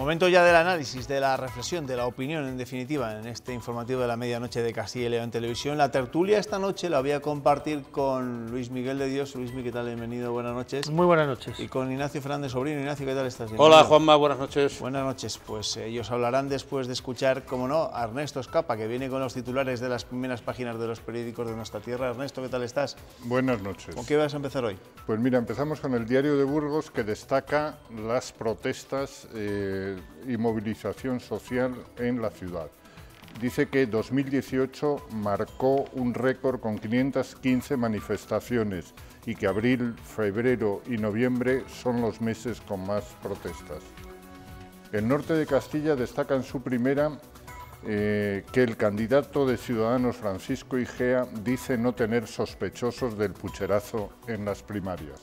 Momento ya del análisis, de la reflexión, de la opinión, en definitiva, en este informativo de la medianoche de Castilla y León Televisión. La tertulia esta noche la voy a compartir con Luis Miguel de Dios. Luis Miguel, ¿qué tal? Bienvenido, buenas noches. Muy buenas noches. Y con Ignacio Fernández Sobrino. Ignacio, ¿qué tal estás? Bienvenido. Hola, Juanma, buenas noches. Buenas noches. Pues ellos hablarán después de escuchar, como no, a Ernesto Escapa, que viene con los titulares de las primeras páginas de los periódicos de nuestra tierra. Ernesto, ¿qué tal estás? Buenas noches. ¿Con qué vas a empezar hoy? Pues mira, empezamos con el Diario de Burgos, que destaca las protestas y movilización social en la ciudad. Dice que 2018 marcó un récord con 515 manifestaciones y que abril, febrero y noviembre son los meses con más protestas. El norte de Castilla destaca en su primera que el candidato de Ciudadanos, Francisco Igea, dice no tener sospechosos del pucherazo en las primarias.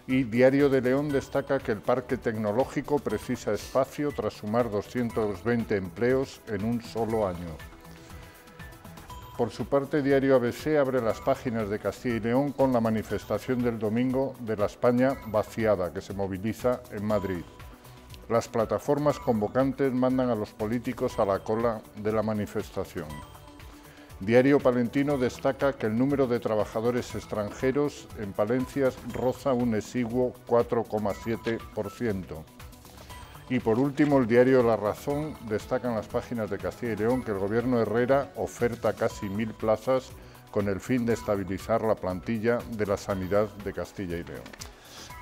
Y Diario de León destaca que el Parque Tecnológico precisa espacio tras sumar 220 empleos en un solo año. Por su parte, Diario ABC abre las páginas de Castilla y León con la manifestación del domingo de la España vaciada, que se moviliza en Madrid. Las plataformas convocantes mandan a los políticos a la cola de la manifestación. Diario Palentino destaca que el número de trabajadores extranjeros en Palencia roza un exiguo 4,7%. Y por último, el diario La Razón destaca en las páginas de Castilla y León que el gobierno Herrera oferta casi 1000 plazas con el fin de estabilizar la plantilla de la sanidad de Castilla y León.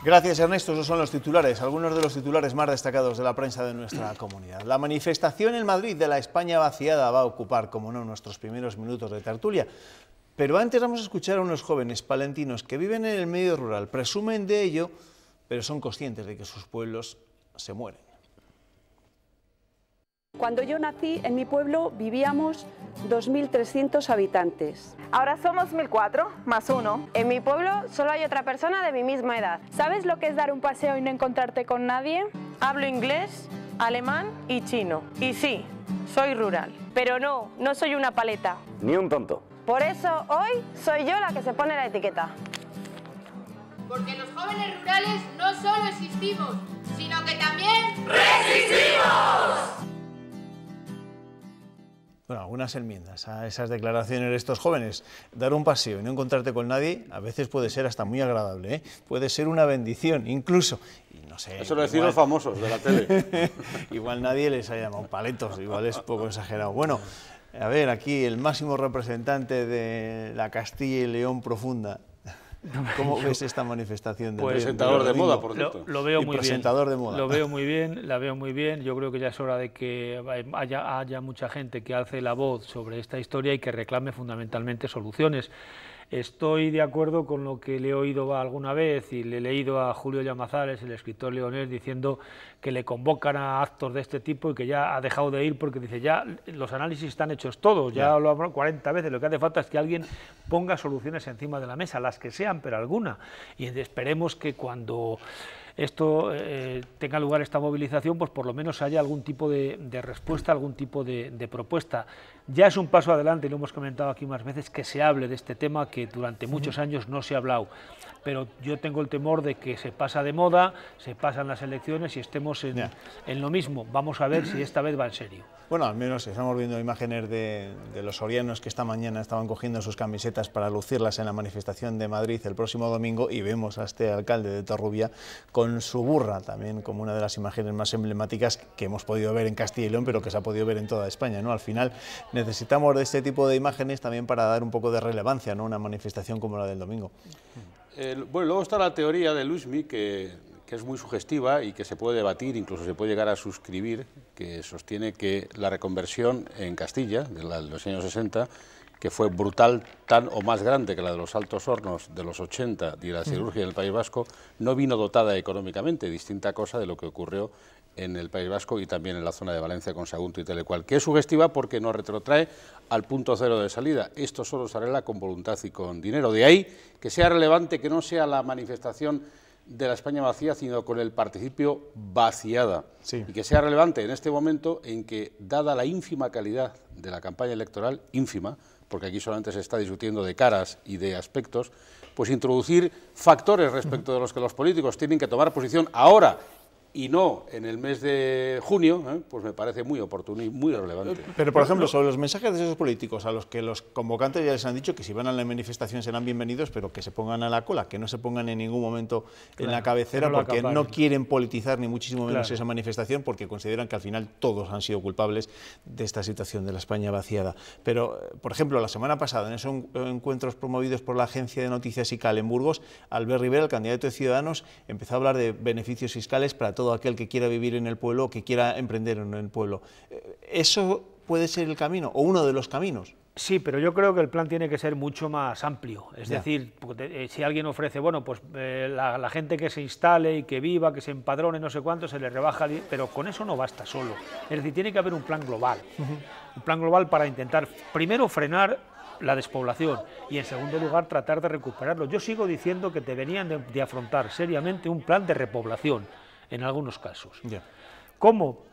Gracias, Ernesto. Esos son los titulares, algunos de los titulares más destacados de la prensa de nuestra comunidad. La manifestación en Madrid de la España vaciada va a ocupar, como no, nuestros primeros minutos de tertulia. Pero antes vamos a escuchar a unos jóvenes palentinos que viven en el medio rural, presumen de ello, pero son conscientes de que sus pueblos se mueren. Cuando yo nací, en mi pueblo vivíamos 2.300 habitantes. Ahora somos 1.004, más uno. En mi pueblo solo hay otra persona de mi misma edad. ¿Sabes lo que es dar un paseo y no encontrarte con nadie? Hablo inglés, alemán y chino. Y sí, soy rural. Pero no soy una paleta. Ni un tonto. Por eso hoy soy yo la que se pone la etiqueta. Porque los jóvenes rurales no solo existimos, sino que también ¡resistimos! Bueno, algunas enmiendas a esas declaraciones de estos jóvenes. Dar un paseo y no encontrarte con nadie a veces puede ser hasta muy agradable, ¿eh? Puede ser una bendición, incluso. Y no sé, eso lo decían los famosos de la tele. Igual nadie les ha llamado paletos, igual es poco exagerado. Bueno, a ver, aquí el máximo representante de la Castilla y León profunda. ¿Cómo ves esta manifestación? Pues presentador de moda, por cierto. Lo veo muy presentador bien. De moda. Lo veo muy bien, la veo muy bien. Yo creo que ya es hora de que haya mucha gente que alce la voz sobre esta historia y que reclame fundamentalmente soluciones. Estoy de acuerdo con lo que le he oído alguna vez y le he leído a Julio Llamazares, el escritor leonés, diciendo que le convocan a actos de este tipo y que ya ha dejado de ir porque dice ya los análisis están hechos todos, ya lo hablado 40 veces, lo que hace falta es que alguien ponga soluciones encima de la mesa, las que sean, pero alguna. Y esperemos que cuando esto tenga lugar, esta movilización, pues por lo menos haya algún tipo de respuesta, algún tipo de propuesta. Ya es un paso adelante, y lo hemos comentado aquí más veces, que se hable de este tema que durante muchos años no se ha hablado. Pero yo tengo el temor de que se pasa de moda, se pasan las elecciones y estemos en lo mismo. Vamos a ver si esta vez va en serio. Bueno, al menos estamos viendo imágenes de los sorianos que esta mañana estaban cogiendo sus camisetas para lucirlas en la manifestación de Madrid el próximo domingo, y vemos a este alcalde de Torrubia con su burra, también como una de las imágenes más emblemáticas que hemos podido ver en Castilla y León, pero que se ha podido ver en toda España, ¿no? Al final necesitamos de este tipo de imágenes también para dar un poco de relevancia, ¿no? Una manifestación como la del domingo. Bueno, luego está la teoría de Luismi, que es muy sugestiva y que se puede debatir, incluso se puede llegar a suscribir, que sostiene que la reconversión en Castilla, de los años 60, que fue brutal, tan o más grande que la de los Altos Hornos de los 80 y la siderurgia del País Vasco, no vino dotada económicamente, distinta cosa de lo que ocurrió en el País Vasco y también en la zona de Valencia con Sagunto y Telecual, que es sugestiva porque nos retrotrae al punto cero de salida. Esto solo se arregla con voluntad y con dinero. De ahí que sea relevante que no sea la manifestación de la España vacía, sino con el participio vaciada. Sí. Y que sea relevante en este momento en que, dada la ínfima calidad de la campaña electoral, ínfima, porque aquí solamente se está discutiendo de caras y de aspectos, pues introducir factores respecto de los que los políticos tienen que tomar posición ahora y no en el mes de junio, pues me parece muy oportuno y muy relevante. Pero, por ejemplo, sobre los mensajes de esos políticos, a los que los convocantes ya les han dicho que si van a la manifestación serán bienvenidos, pero que se pongan a la cola, que no se pongan en ningún momento en la cabecera, porque no quieren politizar ni muchísimo menos esa manifestación, porque consideran que al final todos han sido culpables de esta situación de la España vaciada. Pero, por ejemplo, la semana pasada, en esos encuentros promovidos por la agencia de noticias ICAL en Burgos, Albert Rivera, el candidato de Ciudadanos, empezó a hablar de beneficios fiscales para todo aquel que quiera vivir en el pueblo o que quiera emprender en el pueblo. ¿Eso puede ser el camino o uno de los caminos? Sí, pero yo creo que el plan tiene que ser mucho más amplio. Es decir, si alguien ofrece, bueno, pues la gente que se instale y que viva, que se empadrone, no sé cuánto, se le rebaja, pero con eso no basta solo. Es decir, tiene que haber un plan global. Un plan global para intentar, primero, frenar la despoblación y, en segundo lugar, tratar de recuperarlo. Yo sigo diciendo que deberían de afrontar seriamente un plan de repoblación, en algunos casos. ¿Cómo?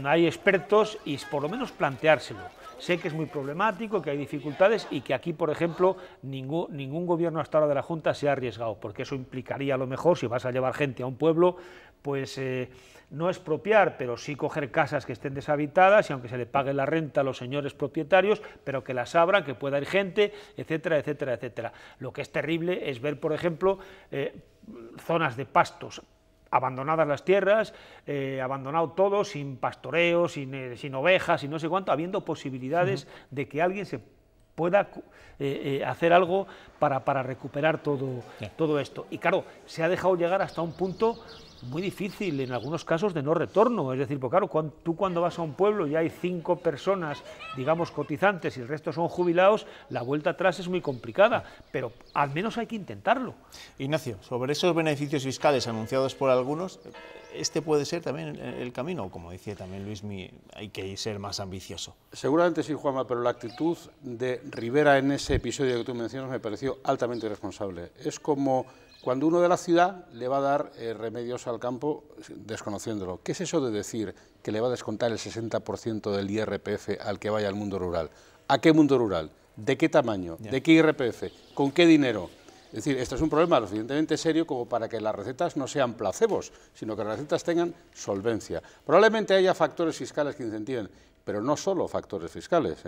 Hay expertos y por lo menos planteárselo. Sé que es muy problemático, que hay dificultades y que aquí, por ejemplo, ningún gobierno hasta ahora de la Junta se ha arriesgado, porque eso implicaría a lo mejor, si vas a llevar gente a un pueblo, pues no expropiar, pero sí coger casas que estén deshabitadas y aunque se le pague la renta a los señores propietarios, pero que las abran, que pueda ir gente, etcétera, etcétera, etcétera. Lo que es terrible es ver, por ejemplo, zonas de pastos, abandonadas las tierras, abandonado todo, sin pastoreo, sin ovejas, y no sé cuánto, habiendo posibilidades de que alguien se pueda hacer algo para recuperar todo esto. Y claro, se ha dejado llegar hasta un punto muy difícil, en algunos casos de no retorno, es decir, porque claro, tú cuando vas a un pueblo y hay 5 personas, digamos, cotizantes y el resto son jubilados, la vuelta atrás es muy complicada, pero al menos hay que intentarlo. Ignacio, sobre esos beneficios fiscales anunciados por algunos, ¿este puede ser también el camino? Como decía también Luismi, hay que ser más ambicioso. Seguramente sí, Juanma, pero la actitud de Rivera en ese episodio que tú mencionas me pareció altamente irresponsable. Es como cuando uno de la ciudad le va a dar remedios al campo desconociéndolo. ¿Qué es eso de decir que le va a descontar el 60% del IRPF al que vaya al mundo rural? ¿A qué mundo rural? ¿De qué tamaño? ¿De qué IRPF? ¿Con qué dinero? Es decir, esto es un problema lo suficientemente serio como para que las recetas no sean placebos, sino que las recetas tengan solvencia. Probablemente haya factores fiscales que incentiven, pero no solo factores fiscales,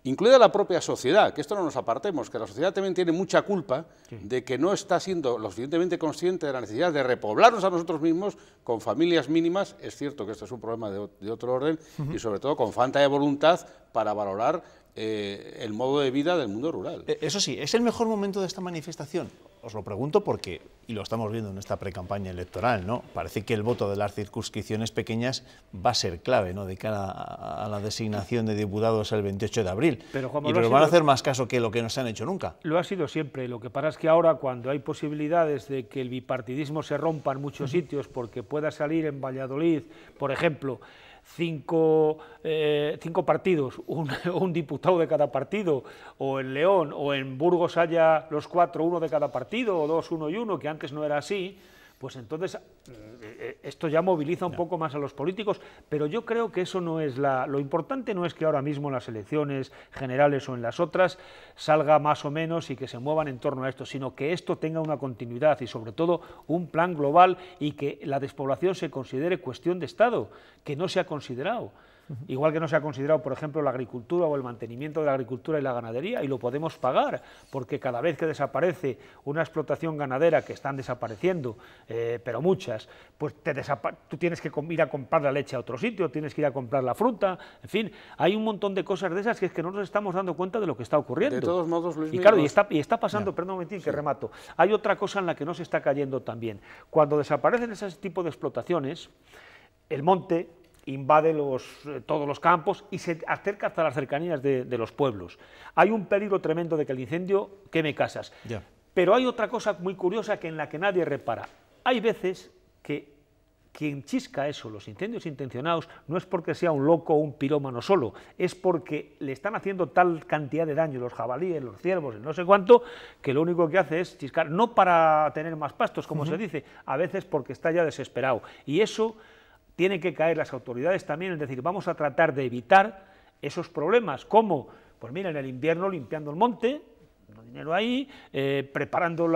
incluida la propia sociedad, que esto no nos apartemos, que la sociedad también tiene mucha culpa de que no está siendo lo suficientemente consciente de la necesidad de repoblarnos a nosotros mismos con familias mínimas. Es cierto que esto es un problema de otro orden y sobre todo con falta de voluntad para valorar el modo de vida del mundo rural. Eso sí, ¿es el mejor momento de esta manifestación? Os lo pregunto porque, y lo estamos viendo en esta precampaña electoral, ¿no? Parece que el voto de las circunscripciones pequeñas va a ser clave, ¿no?, de cara a la designación de diputados el 28 de abril. Pero, Juanma, pero van a hacer más caso que lo que nos han hecho nunca. Lo ha sido siempre. Lo que pasa es que ahora, cuando hay posibilidades de que el bipartidismo se rompa en muchos sitios, porque pueda salir en Valladolid, por ejemplo, 5 partidos, un diputado de cada partido, o en León, o en Burgos haya los 4, uno de cada partido, o 2, 1 y 1, que antes no era así, pues entonces esto ya moviliza un poco más a los políticos, pero yo creo que eso no es lo importante no es que ahora mismo en las elecciones generales o en las otras salga más o menos y que se muevan en torno a esto, sino que esto tenga una continuidad y sobre todo un plan global y que la despoblación se considere cuestión de Estado, que no se ha considerado. Igual que no se ha considerado, por ejemplo, la agricultura o el mantenimiento de la agricultura y la ganadería, y lo podemos pagar, porque cada vez que desaparece una explotación ganadera, que están desapareciendo, pero muchas, pues tú tienes que ir a comprar la leche a otro sitio, tienes que ir a comprar la fruta, en fin, hay un montón de cosas de esas que es que no nos estamos dando cuenta de lo que está ocurriendo. De todos modos, Luis, y claro, y está pasando, perdón un momentín, que remato, hay otra cosa en la que no se está cayendo también. Cuando desaparecen ese tipo de explotaciones, el monte invade todos los campos y se acerca hasta las cercanías de los pueblos. Hay un peligro tremendo de que el incendio queme casas. Pero hay otra cosa muy curiosa en la que nadie repara. Hay veces que quien chisca eso, los incendios intencionados, no es porque sea un loco o un pirómano solo, es porque le están haciendo tal cantidad de daño los jabalíes, los ciervos, no sé cuánto, que lo único que hace es chiscar, no para tener más pastos, como se dice, a veces porque está ya desesperado. Y eso tienen que caer las autoridades también, es decir, vamos a tratar de evitar esos problemas. ¿Cómo? Pues mira, en el invierno limpiando el monte, poniendo dinero ahí, preparando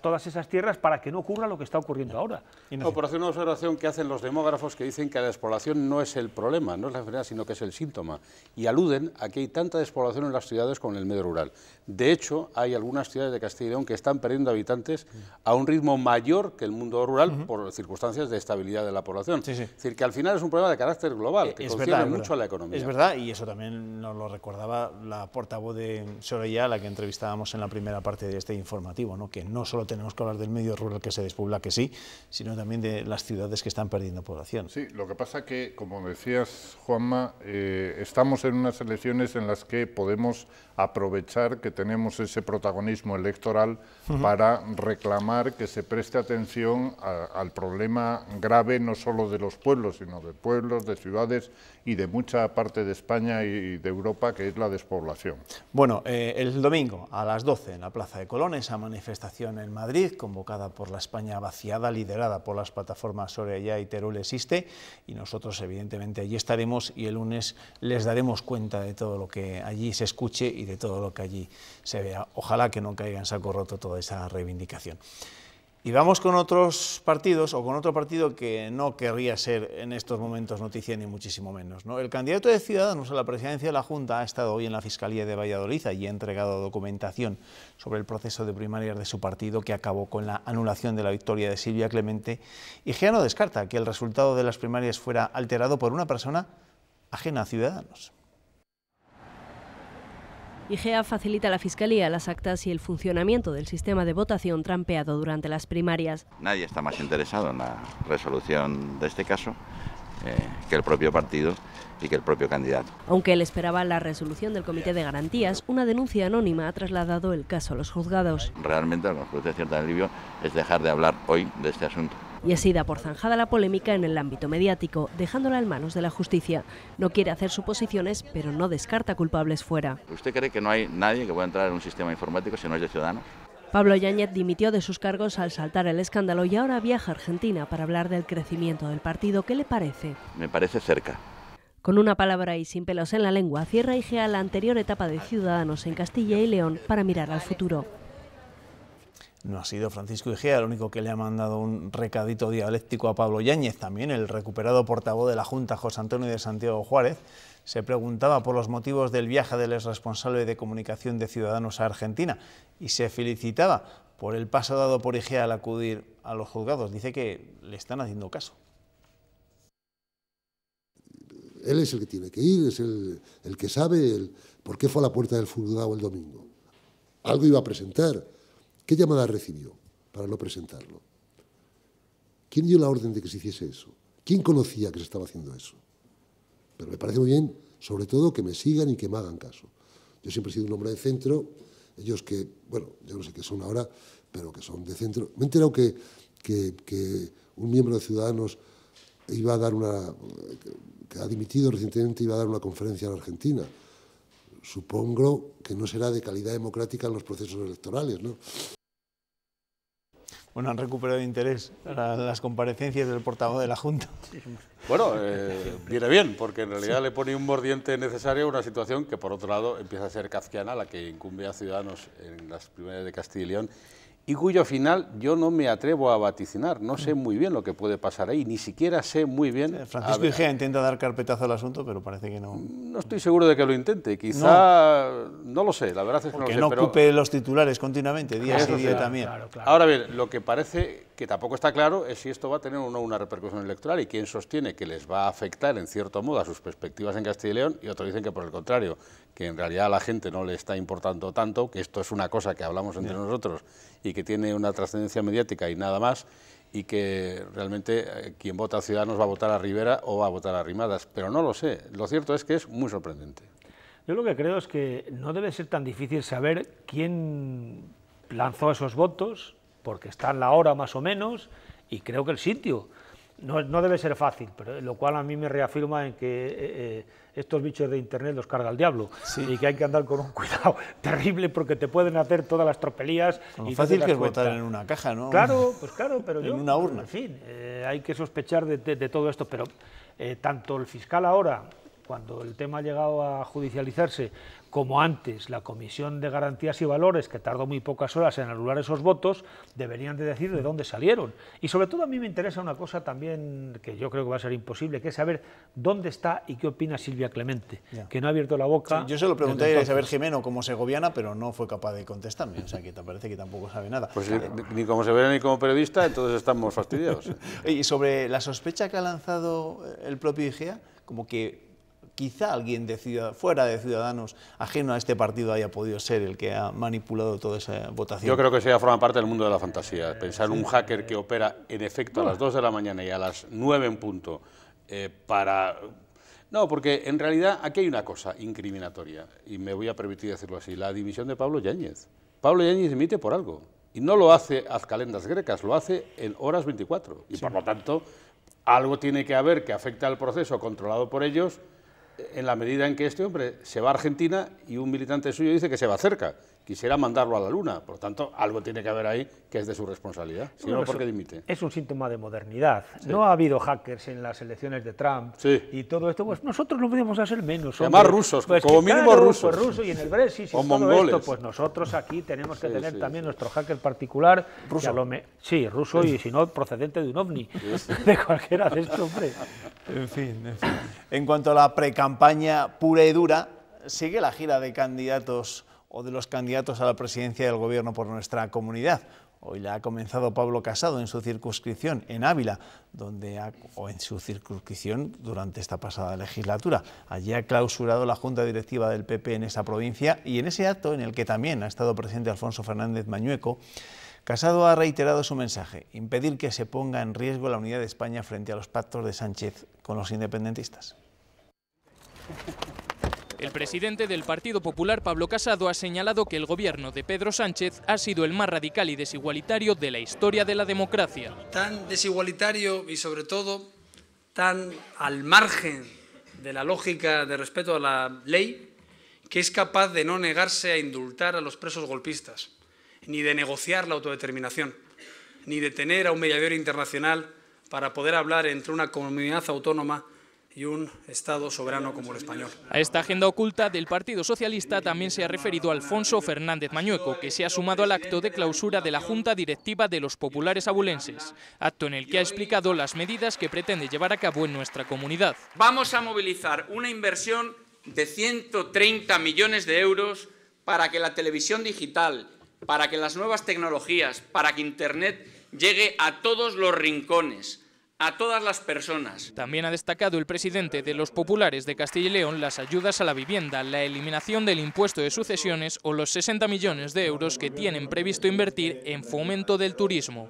todas esas tierras para que no ocurra lo que está ocurriendo ahora. No, por hacer una observación que hacen los demógrafos que dicen que la despoblación no es el problema, no es la enfermedad, sino que es el síntoma, y aluden a que hay tanta despoblación en las ciudades como en el medio rural. De hecho, hay algunas ciudades de Castilla y León que están perdiendo habitantes a un ritmo mayor que el mundo rural por circunstancias de estabilidad de la población. Es decir, que al final es un problema de carácter global, que concierne mucho a la economía. Es verdad, y eso también nos lo recordaba la portavoz de Soraya, a la que entrevistábamos en la primera parte de este informativo, ¿no? Que no solo tenemos que hablar del medio rural que se despobla, que sí, sino también de las ciudades que están perdiendo población. Sí, lo que pasa que, como decías, Juanma, estamos en unas elecciones en las que podemos aprovechar que tenemos ese protagonismo electoral para reclamar que se preste atención al problema grave no solo de los pueblos, sino de pueblos, de ciudades y de mucha parte de España y de Europa, que es la despoblación. Bueno, el domingo a las 12 en la Plaza de Colón, esa manifestación en Madrid, convocada por la España vaciada, liderada por las plataformas Soraya y Teruel Existe, y nosotros evidentemente allí estaremos, y el lunes les daremos cuenta de todo lo que allí se escuche y de todo lo que allí se vea. Ojalá que no caiga en saco roto toda esa reivindicación. Y vamos con otros partidos, o con otro partido que no querría ser en estos momentos noticia ni muchísimo menos, ¿no? El candidato de Ciudadanos a la presidencia de la Junta ha estado hoy en la Fiscalía de Valladolid y ha entregado documentación sobre el proceso de primarias de su partido, que acabó con la anulación de la victoria de Silvia Clemente. Y Gea no descarta que el resultado de las primarias fuera alterado por una persona ajena a Ciudadanos. IGEA facilita a la Fiscalía las actas y el funcionamiento del sistema de votación trampeado durante las primarias. Nadie está más interesado en la resolución de este caso que el propio partido y que el propio candidato. Aunque él esperaba la resolución del Comité de Garantías, una denuncia anónima ha trasladado el caso a los juzgados. Realmente lo que nos produce cierto alivio es dejar de hablar hoy de este asunto. Y así da por zanjada la polémica en el ámbito mediático, dejándola en manos de la justicia. No quiere hacer suposiciones, pero no descarta culpables fuera. ¿Usted cree que no hay nadie que pueda entrar en un sistema informático si no es de Ciudadanos? Pablo Yáñez dimitió de sus cargos al saltar el escándalo y ahora viaja a Argentina para hablar del crecimiento del partido. ¿Qué le parece? Me parece cerca. Con una palabra y sin pelos en la lengua, cierra IGEA la anterior etapa de Ciudadanos en Castilla y León para mirar al futuro. No ha sido Francisco Igea el único que le ha mandado un recadito dialéctico a Pablo Yáñez. También el recuperado portavoz de la Junta, José Antonio de Santiago Juárez, se preguntaba por los motivos del viaje del exresponsable de comunicación de Ciudadanos a Argentina y se felicitaba por el paso dado por Igea al acudir a los juzgados. Dice que le están haciendo caso. Él es el que tiene que ir, es el que sabe por qué fue a la puerta del juzgado el domingo. Algo iba a presentar. ¿Qué llamada recibió para no presentarlo? ¿Quién dio la orden de que se hiciese eso? ¿Quién conocía que se estaba haciendo eso? Pero me parece muy bien, sobre todo, que me sigan y que me hagan caso. Yo siempre he sido un hombre de centro, ellos que, bueno, yo no sé qué son ahora, pero que son de centro. Me he enterado que un miembro de Ciudadanos iba a dar que ha dimitido recientemente, iba a dar una conferencia en Argentina. Supongo que no será de calidad democrática en los procesos electorales, ¿no? Bueno, han recuperado interés a las comparecencias del portavoz de la Junta. Bueno, viene bien, porque en realidad le pone un mordiente necesario a una situación que, por otro lado, empieza a ser kafkiana, la que incumbe a Ciudadanos en las primarias de Castilla y León, y cuyo final yo no me atrevo a vaticinar. No sé muy bien lo que puede pasar ahí, ni siquiera sé muy bien... Francisco Igea intenta dar carpetazo al asunto, pero parece que no... No estoy seguro de que lo intente, quizá... No lo sé, la verdad es que porque no lo sé. No ocupe los titulares continuamente, día sí día también. Claro. Ahora bien, lo que parece que tampoco está claro es si esto va a tener o no una repercusión electoral y quién sostiene que les va a afectar en cierto modo a sus perspectivas en Castilla y León, y otros dicen que por el contrario, que en realidad a la gente no le está importando tanto, que esto es una cosa que hablamos entre nosotros y que tiene una trascendencia mediática y nada más, y que realmente quien vota a Ciudadanos va a votar a Rivera o va a votar a Arrimadas, pero no lo sé. Lo cierto es que es muy sorprendente. Yo lo que creo es que no debe ser tan difícil saber quién lanzó esos votos, porque está en la hora más o menos, y creo que el sitio. No debe ser fácil, pero lo cual a mí me reafirma en que estos bichos de internet los carga el diablo, y que hay que andar con un cuidado terrible porque te pueden hacer todas las tropelías. Lo fácil que es votar en una caja, ¿no? Claro, pues claro, pero en una urna. En fin, hay que sospechar de todo esto, pero tanto el fiscal ahora cuando el tema ha llegado a judicializarse, como antes la Comisión de Garantías y Valores, que tardó muy pocas horas en anular esos votos, deberían de decir de dónde salieron. Y sobre todo a mí me interesa una cosa también que yo creo que va a ser imposible, que es saber dónde está y qué opina Silvia Clemente, que no ha abierto la boca. Sí, yo se lo pregunté a Isabel Jimeno como segoviana, pero no fue capaz de contestarme, o sea que te parece que tampoco sabe nada. Pues ni como segoviana ni como periodista, entonces estamos fastidiados. Y sobre la sospecha que ha lanzado el propio IGEA, como que quizá alguien fuera de Ciudadanos, ajeno a este partido, haya podido ser el que ha manipulado toda esa votación. Yo creo que eso ya forma parte del mundo de la fantasía. Pensar en un hacker que opera en efecto a las 2 de la mañana y a las 9 en punto para... No, porque en realidad aquí hay una cosa incriminatoria, y me voy a permitir decirlo así, la dimisión de Pablo Yáñez. Pablo Yáñez dimite por algo, y no lo hace a calendas grecas, lo hace en horas 24, y por lo tanto algo tiene que haber que afecte al proceso controlado por ellos, en la medida en que este hombre se va a Argentina y un militante suyo dice que se va cerca, quisiera mandarlo a la luna, por lo tanto, algo tiene que haber ahí que es de su responsabilidad, si no, ¿por qué dimite? Es un síntoma de modernidad, no ha habido hackers en las elecciones de Trump y todo esto, pues nosotros no podemos hacer menos. Además rusos, pues como mínimo rusos. Pues rusos y en el Brexit y todo mongoles. Esto, pues nosotros aquí tenemos que tener también nuestro hacker particular. ¿Ruso? Sí, ruso y si no, procedente de un ovni, de cualquiera de estos, hombre. En fin. En cuanto a la precampaña pura y dura, sigue la gira de candidatos o de los candidatos a la presidencia del Gobierno por nuestra comunidad. Hoy la ha comenzado Pablo Casado en su circunscripción, en Ávila, o en su circunscripción durante esta pasada legislatura. Allí ha clausurado la Junta Directiva del PP en esa provincia y en ese acto, en el que también ha estado presente Alfonso Fernández Mañueco, Casado ha reiterado su mensaje: impedir que se ponga en riesgo la unidad de España frente a los pactos de Sánchez con los independentistas. El presidente del Partido Popular, Pablo Casado, ha señalado que el gobierno de Pedro Sánchez ha sido el más radical y desigualitario de la historia de la democracia. Tan desigualitario y, sobre todo, tan al margen de la lógica de respeto a la ley, que es capaz de no negarse a indultar a los presos golpistas, ni de negociar la autodeterminación, ni de tener a un mediador internacional para poder hablar entre una comunidad autónoma y un Estado soberano como el español. A esta agenda oculta del Partido Socialista también se ha referido Alfonso Fernández Mañueco, que se ha sumado al acto de clausura de la Junta Directiva de los Populares Abulenses, acto en el que ha explicado las medidas que pretende llevar a cabo en nuestra comunidad. Vamos a movilizar una inversión de 130 millones de euros para que la televisión digital, para que las nuevas tecnologías, para que Internet llegue a todos los rincones, a todas las personas. También ha destacado el presidente de los Populares de Castilla y León las ayudas a la vivienda, la eliminación del impuesto de sucesiones o los 60 millones de euros que tienen previsto invertir en fomento del turismo.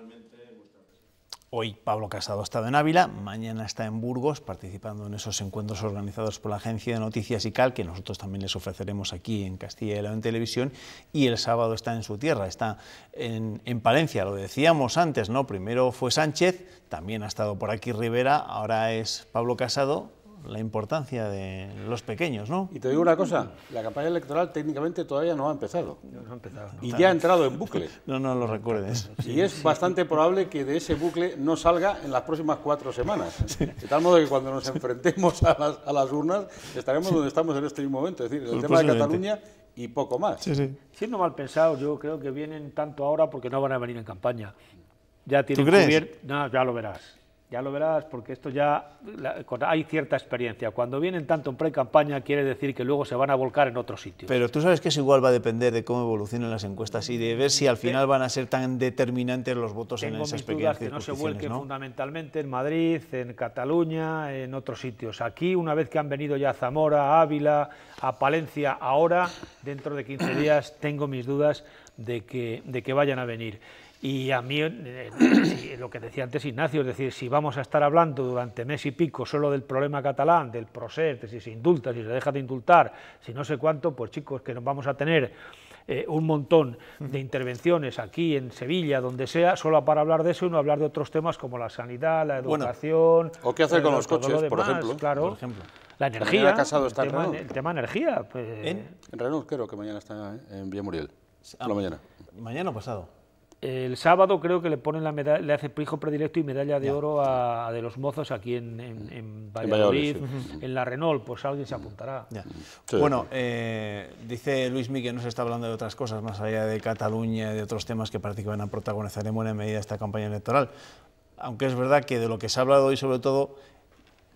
Hoy Pablo Casado ha estado en Ávila, mañana está en Burgos participando en esos encuentros organizados por la agencia de noticias ICAL, que nosotros también les ofreceremos aquí en Castilla y León en televisión, y el sábado está en su tierra, está en Palencia, lo decíamos antes, ¿no? Primero fue Sánchez, también ha estado por aquí Rivera, ahora es Pablo Casado. La importancia de los pequeños, ¿no? Y te digo una cosa, la campaña electoral técnicamente todavía no ha empezado. No ha empezado. Y ya ha entrado en bucle. No lo recuerdes. Y es bastante probable que de ese bucle no salga en las próximas 4 semanas. De tal modo que cuando nos enfrentemos a las urnas estaremos donde estamos en este mismo momento, es decir, en el tema de Cataluña y poco más. Siendo mal pensado, yo creo que vienen tanto ahora porque no van a venir en campaña. Ya tienen ¿Tú crees? cubierto. No, ya lo verás. Ya lo verás, porque esto ya hay cierta experiencia. Cuando vienen tanto en pre-campaña quiere decir que luego se van a volcar en otros sitios. Pero tú sabes que eso igual va a depender de cómo evolucionen las encuestas y de ver si al final van a ser tan determinantes los votos en esas pequeñas circunscripciones. Tengo mis dudas que no se vuelquen fundamentalmente en Madrid, en Cataluña, en otros sitios. Aquí, una vez que han venido ya a Zamora, a Ávila, a Palencia, ahora, dentro de 15 días, tengo mis dudas de que vayan a venir. Y a mí, lo que decía antes Ignacio, es decir, si vamos a estar hablando durante mes y pico solo del problema catalán, del procés, de si se indulta, si se deja de indultar, si no sé cuánto, pues chicos, que nos vamos a tener un montón de intervenciones aquí en Sevilla, donde sea, solo para hablar de eso y no hablar de otros temas como la sanidad, la educación... O qué hacer con los coches, por ejemplo. Claro. Por ejemplo. La energía, el tema energía. Pues... En Renault creo que mañana está en Villamuriel, por la mañana. ¿Mañana o pasado? El sábado creo que le ponen la medalla, le hace hijo predilecto y medalla de oro a de los mozos aquí en Valladolid, sí. En la Renault, pues alguien se apuntará. Sí. Bueno, dice Luismi que no se está hablando de otras cosas, más allá de Cataluña y de otros temas que parece que van a protagonizar en buena medida esta campaña electoral. Aunque es verdad que de lo que se ha hablado hoy, sobre todo,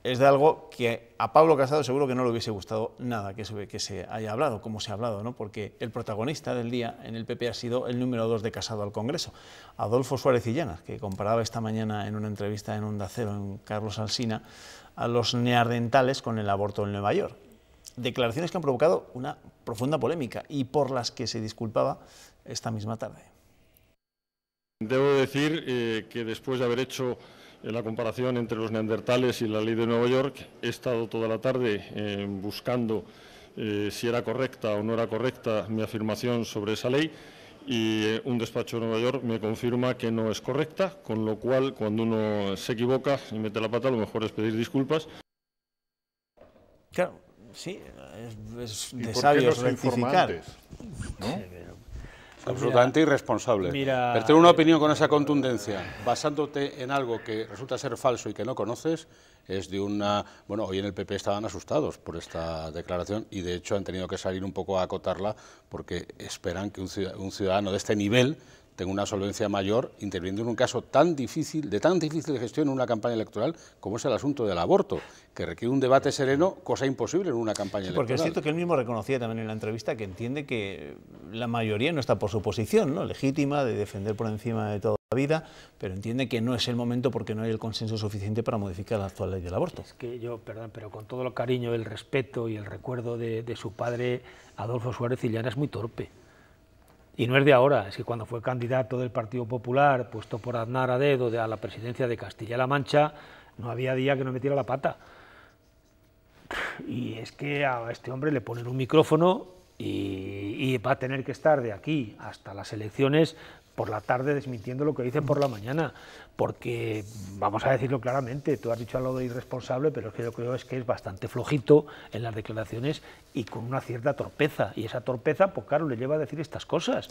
es de algo que a Pablo Casado seguro que no le hubiese gustado nada que se haya hablado, como se ha hablado, ¿no? Porque el protagonista del día en el PP ha sido el número 2 de Casado al Congreso, Adolfo Suárez Illana, que comparaba esta mañana en una entrevista en Onda Cero, en Carlos Alsina, a los neandertales con el aborto en Nueva York. Declaraciones que han provocado una profunda polémica y por las que se disculpaba esta misma tarde. Debo decir que después de haber hecho la comparación entre los neandertales y la ley de Nueva York, he estado toda la tarde buscando si era correcta o no era correcta mi afirmación sobre esa ley, y un despacho de Nueva York me confirma que no es correcta, con lo cual cuando uno se equivoca y mete la pata, lo mejor es pedir disculpas. Claro, sí, es de sabios rectificar, ¿no? Absolutamente irresponsable. Pero tener una opinión con esa contundencia, basándote en algo que resulta ser falso y que no conoces, es de una... Bueno, hoy en el PP estaban asustados por esta declaración y de hecho han tenido que salir un poco a acotarla porque esperan que un ciudadano de este nivel tenga una solvencia mayor interviniendo en un caso tan difícil de gestión en una campaña electoral como es el asunto del aborto, que requiere un debate sereno, cosa imposible en una campaña electoral. Porque es cierto que él mismo reconocía también en la entrevista que entiende que la mayoría no está por su posición, ¿no?, legítima, de defender por encima de toda la vida, pero entiende que no es el momento porque no hay el consenso suficiente para modificar la actual ley del aborto. Es que yo, perdón, pero con todo el cariño, el respeto y el recuerdo de su padre, Adolfo Suárez Illana, es muy torpe. Y no es de ahora, es que cuando fue candidato del Partido Popular, puesto por Aznar a dedo a la presidencia de Castilla-La Mancha, no había día que no metiera la pata. Y es que a este hombre le ponen un micrófono y va a tener que estar de aquí hasta las elecciones por la tarde desmintiendo lo que dice por la mañana, porque, vamos a decirlo claramente, tú has dicho algo de irresponsable, pero es que yo creo que es bastante flojito en las declaraciones y con una cierta torpeza, y esa torpeza, pues claro, le lleva a decir estas cosas.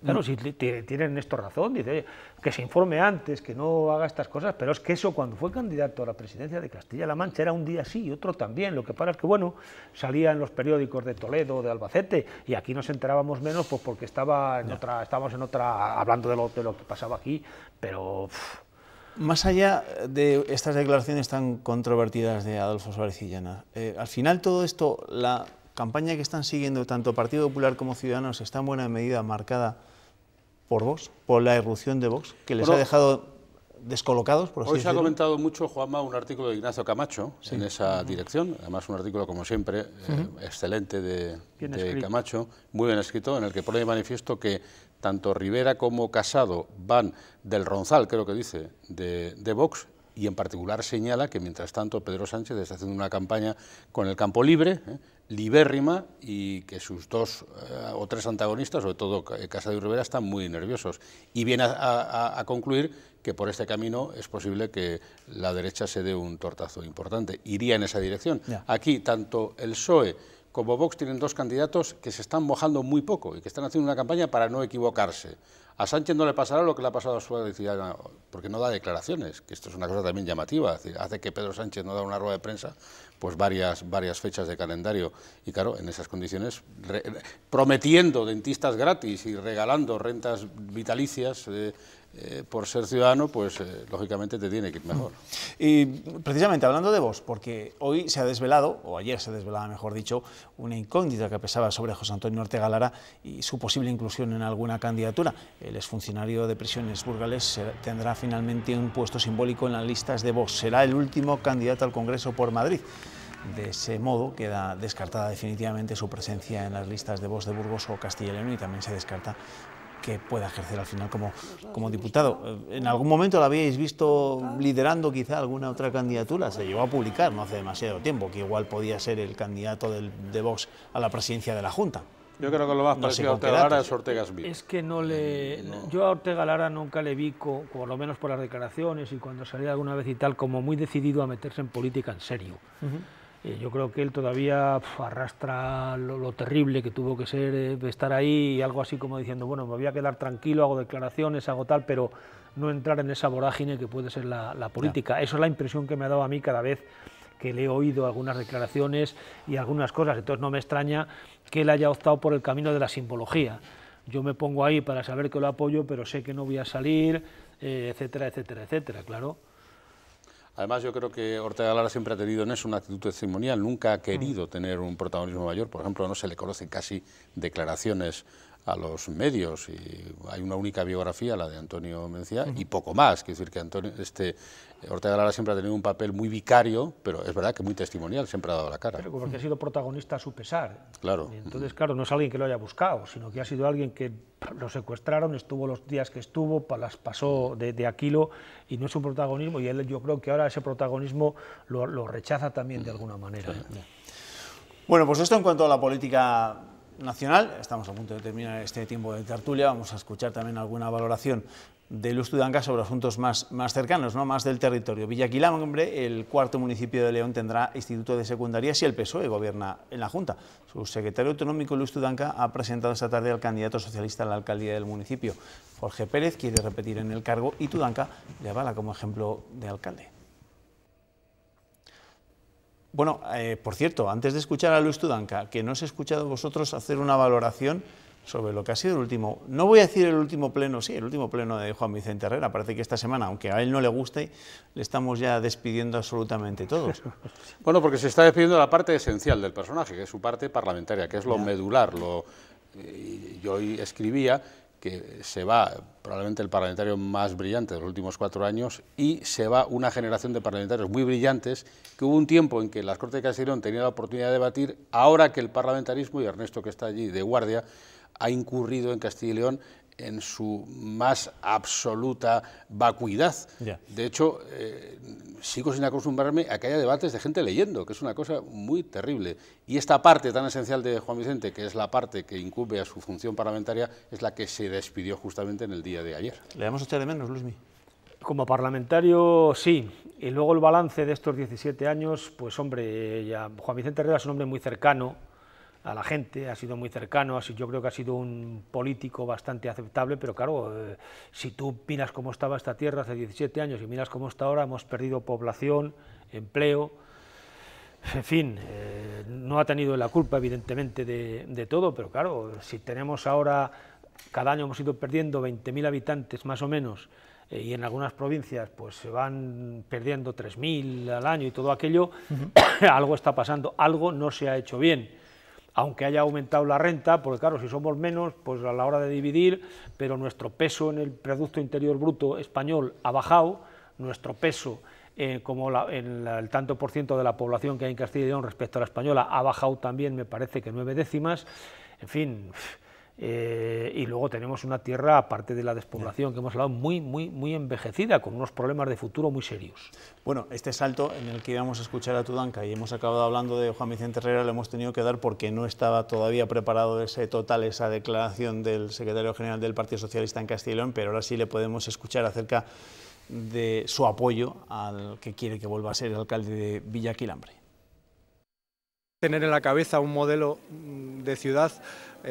Claro, si tienen esto razón, dice que se informe antes, que no haga estas cosas, pero es que eso cuando fue candidato a la presidencia de Castilla-La Mancha era un día sí y otro también, lo que pasa es que, bueno, salía en los periódicos de Toledo, de Albacete, y aquí nos enterábamos menos pues porque estábamos en otra, hablando de lo que pasaba aquí, pero... Más allá de estas declaraciones tan controvertidas de Adolfo Suárez Illana, al final todo esto, la campaña que están siguiendo tanto Partido Popular como Ciudadanos está en buena medida marcada por Vox, por la irrupción de Vox, que les ha dejado descolocados, por así decirlo. Hoy se ha comentado mucho, Juanma, un artículo de Ignacio Camacho en esa dirección, además un artículo, como siempre, excelente de Camacho, muy bien escrito, en el que pone de manifiesto que tanto Rivera como Casado van del Ronzal, creo que dice, de Vox, y en particular señala que mientras tanto Pedro Sánchez está haciendo una campaña con el campo libre, libérrima, y que sus dos o tres antagonistas, sobre todo Casado y Rivera, están muy nerviosos. Y viene a concluir que por este camino es posible que la derecha se dé un tortazo importante. Iría en esa dirección. Aquí, tanto el PSOE como Vox tienen dos candidatos que se están mojando muy poco y que están haciendo una campaña para no equivocarse. A Sánchez no le pasará lo que le ha pasado a Suárez Illana, porque no da declaraciones, que esto es una cosa también llamativa, es decir, hace que Pedro Sánchez no da una rueda de prensa pues varias fechas de calendario, y claro, en esas condiciones, prometiendo dentistas gratis y regalando rentas vitalicias por ser ciudadano, pues lógicamente te tiene que ir mejor. Y precisamente hablando de Vox, porque hoy se ha desvelado, o ayer se desvelaba mejor dicho, una incógnita que pesaba sobre José Antonio Ortega Lara y su posible inclusión en alguna candidatura. El exfuncionario de prisiones burgalés tendrá finalmente un puesto simbólico en las listas de Vox. Será el último candidato al Congreso por Madrid. De ese modo queda descartada definitivamente su presencia en las listas de Vox de Burgos o Castilla y León, y también se descarta que pueda ejercer al final como diputado. ¿En algún momento lo habíais visto liderando quizá alguna otra candidatura? Se llegó a publicar no hace demasiado tiempo que igual podía ser el candidato de Vox a la presidencia de la Junta. Yo creo que lo más parecido a Ortega Lara es Ortega Smith. Es que yo a Ortega Lara nunca le vi, por lo menos por las declaraciones y cuando salía alguna vez y tal, como muy decidido a meterse en política en serio. Yo creo que él todavía arrastra lo terrible que tuvo que ser estar ahí, y algo así como diciendo, bueno, me voy a quedar tranquilo, hago declaraciones, hago tal, pero no entrar en esa vorágine que puede ser la política. Eso es la impresión que me ha dado a mí cada vez que le he oído algunas declaraciones y algunas cosas. Entonces no me extraña que él haya optado por el camino de la simbología. Yo me pongo ahí para saber que lo apoyo, pero sé que no voy a salir, etcétera, etcétera, etcétera, claro. Además, yo creo que Ortega Lara siempre ha tenido en eso una actitud testimonial, nunca ha querido tener un protagonismo mayor. Por ejemplo, no se le conocen casi declaraciones a los medios, y hay una única biografía, la de Antonio Mencía, y poco más. Quiero decir que Ortega Lara siempre ha tenido un papel muy vicario, pero es verdad que muy testimonial, siempre ha dado la cara. Pero porque ha sido protagonista a su pesar. Claro. Y entonces, claro, no es alguien que lo haya buscado, sino que ha sido alguien que lo secuestraron, estuvo los días que estuvo, las pasó de Aquilo, y no es un protagonismo, y él, yo creo que ahora ese protagonismo lo rechaza también de alguna manera. Bueno, pues esto en cuanto a la política nacional. Estamos a punto de terminar este tiempo de tertulia. Vamos a escuchar también alguna valoración de Luis Tudanca sobre asuntos más cercanos, ¿no? Más del territorio. Villaquilambre, el cuarto municipio de León, tendrá instituto de secundarias y el PSOE gobierna en la Junta. Su secretario autonómico, Luis Tudanca, ha presentado esta tarde al candidato socialista a la alcaldía del municipio. Jorge Pérez quiere repetir en el cargo y Tudanca le avala como ejemplo de alcalde. Bueno, por cierto, antes de escuchar a Luis Tudanca, que no os he escuchado vosotros hacer una valoración sobre lo que ha sido el último, no voy a decir el último pleno, sí, el último pleno de Juan Vicente Herrera. Parece que esta semana, aunque a él no le guste, le estamos ya despidiendo absolutamente todos. Bueno, porque se está despidiendo la parte esencial del personaje, que es su parte parlamentaria, que es lo medular. Yo hoy escribía que se va probablemente el parlamentario más brillante de los últimos 4 años, y se va una generación de parlamentarios muy brillantes, que hubo un tiempo en que las Cortes de Castilla y León tenían la oportunidad de debatir, ahora que el parlamentarismo, y Ernesto, que está allí de guardia, ha incurrido en Castilla y León en su más absoluta vacuidad. De hecho, sigo sin acostumbrarme a que haya debates de gente leyendo, que es una cosa muy terrible. Y esta parte tan esencial de Juan Vicente, que es la parte que incumbe a su función parlamentaria, es la que se despidió justamente en el día de ayer. ¿Le vamos a echar de menos, Luismi? Como parlamentario, sí. Y luego el balance de estos 17 años, pues hombre, Juan Vicente Herrera es un hombre muy cercano a la gente, ha sido muy cercano, yo creo que ha sido un político bastante aceptable, pero claro, si tú miras cómo estaba esta tierra hace 17 años y miras cómo está ahora, hemos perdido población, empleo, en fin, no ha tenido la culpa evidentemente de todo, pero claro, si tenemos ahora, cada año hemos ido perdiendo 20.000 habitantes más o menos, y en algunas provincias pues se van perdiendo 3.000 al año y todo aquello, algo está pasando, algo no se ha hecho bien. Aunque haya aumentado la renta, porque claro, si somos menos, pues a la hora de dividir, pero nuestro peso en el Producto Interior Bruto español ha bajado, nuestro peso como en el tanto por ciento de la población que hay en Castilla y León respecto a la española ha bajado también, me parece que 9 décimas, en fin, y luego tenemos una tierra, aparte de la despoblación que hemos hablado, muy envejecida, con unos problemas de futuro muy serios. Bueno, este salto en el que íbamos a escuchar a Tudanca y hemos acabado hablando de Juan Vicente Herrera lo hemos tenido que dar porque no estaba todavía preparado esa declaración del secretario general del Partido Socialista en Castilla y León, pero ahora sí le podemos escuchar acerca de su apoyo al que quiere que vuelva a ser el alcalde de Villaquilambre. Tener en la cabeza un modelo de ciudad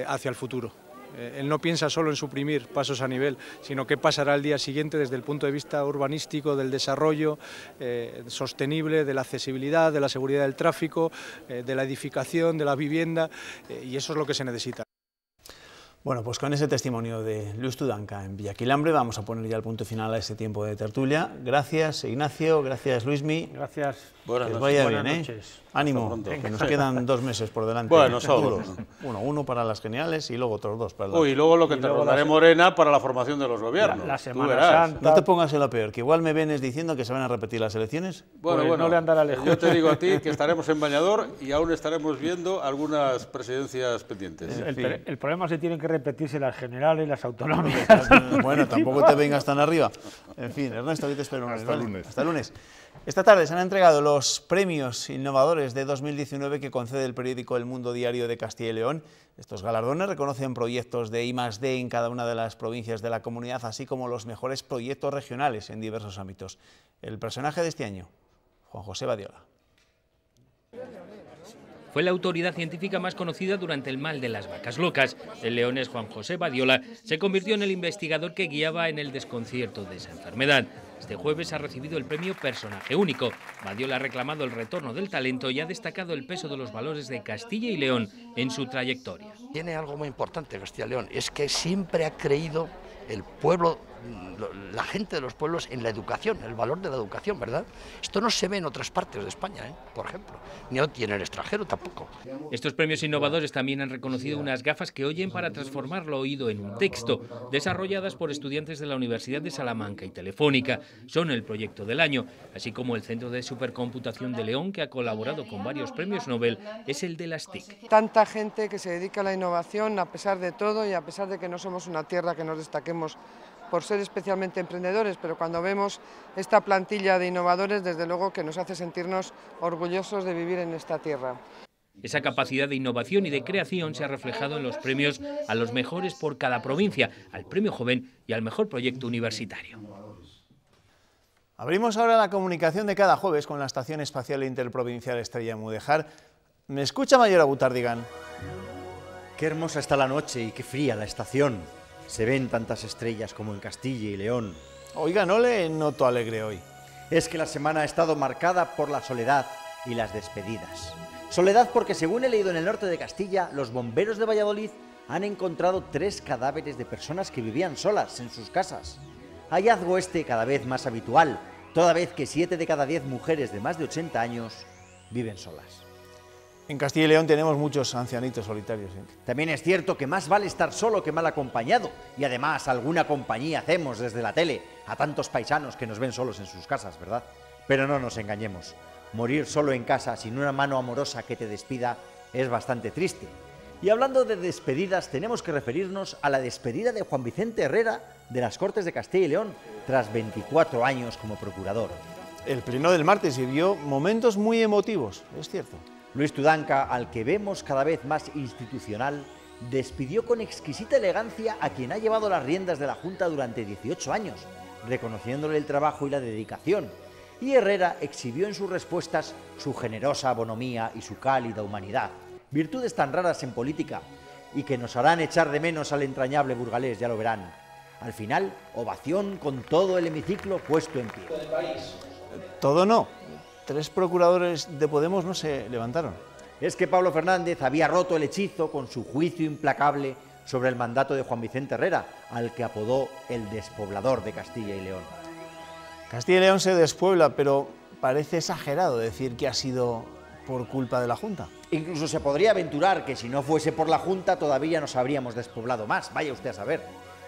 hacia el futuro. Él no piensa solo en suprimir pasos a nivel, sino qué pasará el día siguiente desde el punto de vista urbanístico, del desarrollo sostenible, de la accesibilidad, de la seguridad del tráfico, de la edificación, de la vivienda, y eso es lo que se necesita. Bueno, pues con ese testimonio de Luis Tudanca en Villaquilambre vamos a poner ya el punto final a este tiempo de tertulia. Gracias, Ignacio, gracias, Luismi. Gracias. Que os vaya bien, noches. Ánimo, que nos quedan 2 meses por delante. Bueno, solo. Uno para las generales y luego otros 2 para y luego lo que te rodaré Morena para la formación de los gobiernos. La Semana Santa. No te pongas en lo peor, que igual me vienes diciendo que se van a repetir las elecciones. Bueno, pues no le andará lejos. Yo te digo a ti que estaremos en bañador y aún estaremos viendo algunas presidencias pendientes. El problema es que tienen que repetirse las generales, las autonómicas. Bueno, tampoco te vengas tan arriba. En fin, Ernesto, aquí te espero. Hasta el lunes. Hasta el lunes. Esta tarde se han entregado los premios innovadores de 2019 que concede el periódico El Mundo Diario de Castilla y León. Estos galardones reconocen proyectos de I+D en cada una de las provincias de la comunidad, así como los mejores proyectos regionales en diversos ámbitos. El personaje de este año, Juan José Badiola. Fue la autoridad científica más conocida durante el mal de las vacas locas. En Leones, Juan José Badiola se convirtió en el investigador que guiaba en el desconcierto de esa enfermedad. Este jueves ha recibido el premio Personaje Único. Badiola ha reclamado el retorno del talento y ha destacado el peso de los valores de Castilla y León en su trayectoria. Tiene algo muy importante Castilla y León, es que siempre ha creído el pueblo, la gente de los pueblos, en la educación, el valor de la educación, ¿verdad? Esto no se ve en otras partes de España, por ejemplo, ni en el extranjero tampoco. Estos premios innovadores también han reconocido unas gafas que oyen para transformar lo oído en un texto, desarrolladas por estudiantes de la Universidad de Salamanca y Telefónica. Son el proyecto del año, así como el Centro de Supercomputación de León, que ha colaborado con varios premios Nobel, es el de las TIC. Tanta gente que se dedica a la innovación a pesar de todo y a pesar de que no somos una tierra que nos destaquemos por ser especialmente emprendedores, pero cuando vemos esta plantilla de innovadores, desde luego que nos hace sentirnos orgullosos de vivir en esta tierra. Esa capacidad de innovación y de creación se ha reflejado en los premios a los mejores por cada provincia, al Premio Joven y al Mejor Proyecto Universitario. Abrimos ahora la comunicación de cada jueves con la Estación Espacial Interprovincial Estrella Mudéjar. ¿Me escucha, Mayor Abutardigan? Qué hermosa está la noche y qué fría la estación. Se ven tantas estrellas como en Castilla y León. Oiga, no le noto alegre hoy. Es que la semana ha estado marcada por la soledad y las despedidas. Soledad porque, según he leído en el norte de Castilla, los bomberos de Valladolid han encontrado 3 cadáveres de personas que vivían solas en sus casas. Hallazgo este cada vez más habitual, toda vez que 7 de cada 10 mujeres de más de 80 años viven solas. En Castilla y León tenemos muchos ancianitos solitarios. También es cierto que más vale estar solo que mal acompañado, y además alguna compañía hacemos desde la tele a tantos paisanos que nos ven solos en sus casas, ¿verdad? Pero no nos engañemos, morir solo en casa sin una mano amorosa que te despida es bastante triste. Y hablando de despedidas, tenemos que referirnos a la despedida de Juan Vicente Herrera de las Cortes de Castilla y León tras 24 años como procurador. El pleno del martes vivió momentos muy emotivos, es cierto. Luis Tudanca, al que vemos cada vez más institucional, despidió con exquisita elegancia a quien ha llevado las riendas de la Junta durante 18 años, reconociéndole el trabajo y la dedicación. Y Herrera exhibió en sus respuestas su generosa bonomía y su cálida humanidad, virtudes tan raras en política y que nos harán echar de menos al entrañable burgalés, ya lo verán. Al final, ovación con todo el hemiciclo puesto en pie. Todo no. 3 procuradores de Podemos no se levantaron. Es que Pablo Fernández había roto el hechizo con su juicio implacable sobre el mandato de Juan Vicente Herrera, al que apodó el despoblador de Castilla y León. Castilla y León se despuebla, pero parece exagerado decir que ha sido por culpa de la Junta. Incluso se podría aventurar que si no fuese por la Junta todavía nos habríamos despoblado más, vaya usted a saber.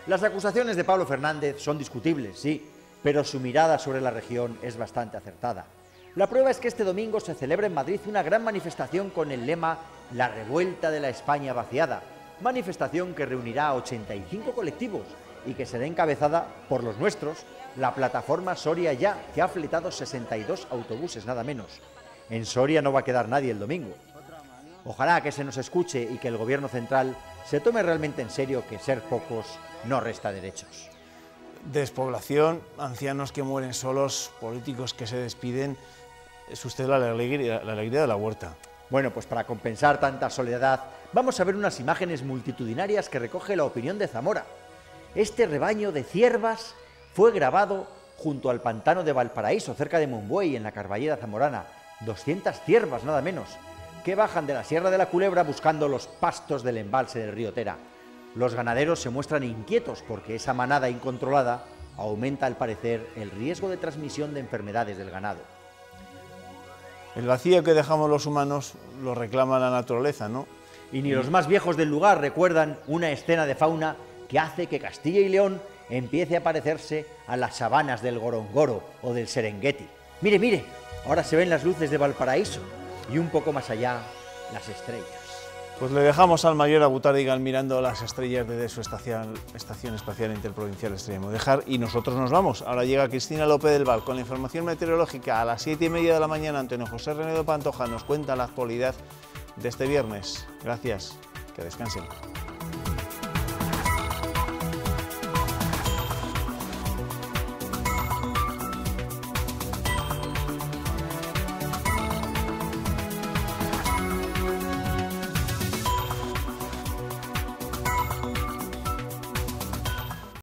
Las acusaciones de Pablo Fernández son discutibles, sí, pero su mirada sobre la región es bastante acertada. La prueba es que este domingo se celebra en Madrid una gran manifestación con el lema La revuelta de la España vaciada, manifestación que reunirá a 85 colectivos y que será encabezada por los nuestros, la plataforma Soria Ya, que ha fletado 62 autobuses, nada menos. En Soria no va a quedar nadie el domingo. Ojalá que se nos escuche y que el gobierno central se tome realmente en serio que ser pocos no resta derechos. Despoblación, ancianos que mueren solos, políticos que se despiden. Es usted la alegría de la huerta. Bueno, pues para compensar tanta soledad, vamos a ver unas imágenes multitudinarias que recoge La Opinión de Zamora. Este rebaño de ciervas fue grabado junto al pantano de Valparaíso, cerca de Monbuey, en la Carballeda zamorana. 200 ciervas, nada menos, que bajan de la Sierra de la Culebra buscando los pastos del embalse del río Tera. Los ganaderos se muestran inquietos porque esa manada incontrolada aumenta, al parecer, el riesgo de transmisión de enfermedades del ganado. El vacío que dejamos los humanos lo reclama la naturaleza, ¿no? Y ni los más viejos del lugar recuerdan una escena de fauna que hace que Castilla y León empiece a parecerse a las sabanas del Gorongoro o del Serengeti. Mire, mire, ahora se ven las luces de Valparaíso y un poco más allá las estrellas. Pues le dejamos al Mayor Abutardigan mirando las estrellas desde su Estación Espacial Interprovincial Estrella Mudéjar y nosotros nos vamos. Ahora llega Cristina López del Val con la información meteorológica a las 7:30 de la mañana. Antonio José Renedo Pantoja nos cuenta la actualidad de este viernes. Gracias, que descansen.